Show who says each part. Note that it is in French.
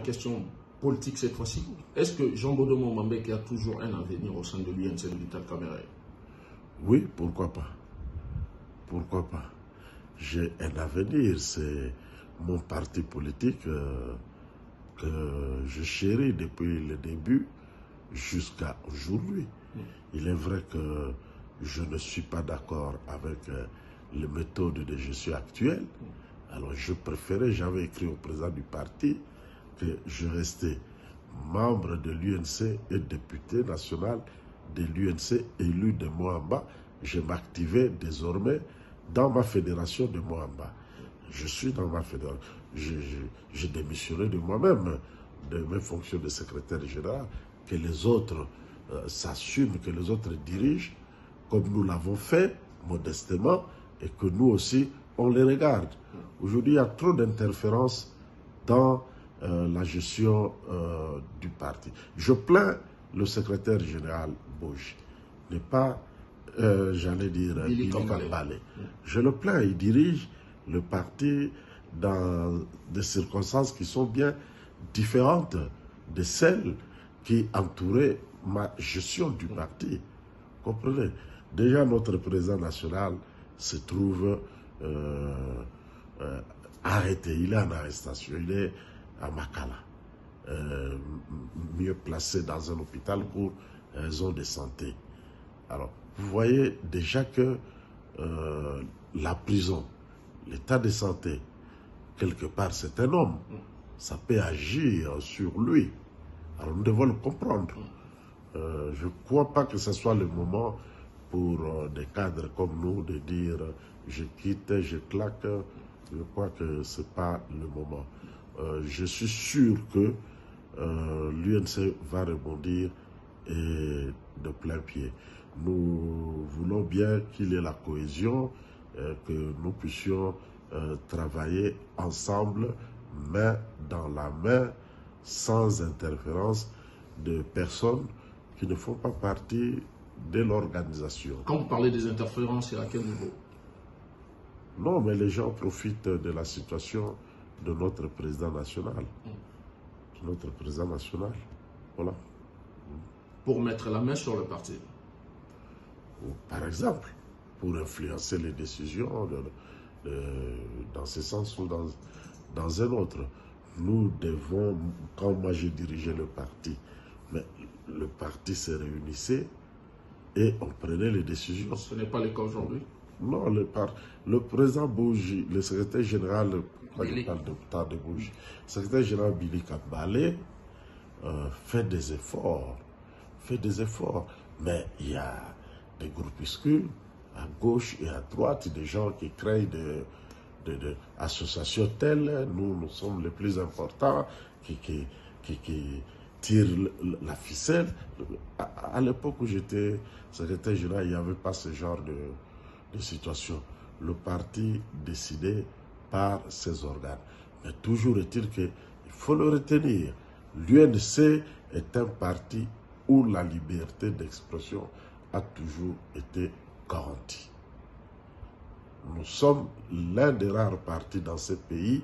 Speaker 1: question politique cette fois-ci. Est-ce que Jean Bodomo Mambeke a toujours un avenir au sein de l'UNC de Vital Kamerhe?
Speaker 2: Oui, pourquoi pas. Pourquoi pas. J'ai un avenir, c'est mon parti politique que je chéris depuis le début jusqu'à aujourd'hui. Il est vrai que je ne suis pas d'accord avec les méthodes de gestion actuelles. Alors je préférais, j'avais écrit au président du parti que je restais membre de l'UNC et député national de l'UNC élu de Moamba. Je m'activais désormais dans ma fédération de Moamba. Je suis dans ma fédération. J'ai démissionné de moi-même, de mes fonctions de secrétaire général, que les autres s'assument, que les autres dirigent, comme nous l'avons fait modestement, et que nous aussi, on les regarde. Aujourd'hui, il y a trop d'interférences dans la gestion du parti. Je plains le secrétaire général Bouge, n'est pas, j'allais dire, Billy Kambale. Je le plains, il dirige le parti dans des circonstances qui sont bien différentes de celles qui entouraient ma gestion du parti. Comprenez? Déjà, notre président national se trouve arrêté, il est en arrestation, il est à Makala, mieux placé dans un hôpital pour raison de santé. Alors, vous voyez déjà que la prison, l'état de santé, quelque part, c'est un homme. Ça peut agir sur lui. Alors, nous devons le comprendre. Je ne crois pas que ce soit le moment pour des cadres comme nous de dire je quitte, je claque. Je crois que ce n'est pas le moment. Je suis sûr que l'UNC va rebondir et de plein pied. Nous voulons bien qu'il y ait la cohésion, que nous puissions travailler ensemble, main dans la main, sans interférence de personnes qui ne font pas partie de l'organisation.
Speaker 1: Quand vous parlez des interférences, c'est à quel niveau?
Speaker 2: Non, mais les gens profitent de la situation de notre président national. Notre président national, voilà.
Speaker 1: Pour mettre la main sur le parti?
Speaker 2: Par exemple, pour influencer les décisions dans ce sens ou dans un autre. Nous devons, quand moi j'ai dirigé le parti, mais le parti se réunissait et on prenait les décisions.
Speaker 1: Ce n'est pas le cas aujourd'hui?
Speaker 2: Non, le président Bougie, le secrétaire général, de Bougie, le secrétaire général Billy Kambale fait des efforts, mais il y a des groupuscules à gauche et à droite, des gens qui créent des associations telles, nous sommes les plus importants, qui tirent la ficelle. À l'époque où j'étais secrétaire général, il n'y avait pas ce genre de situation. Le parti décidait par ses organes. Mais toujours est-il qu'il faut le retenir. L'UNC est un parti où la liberté d'expression a toujours été garantie. Nous sommes l'un des rares partis dans ce pays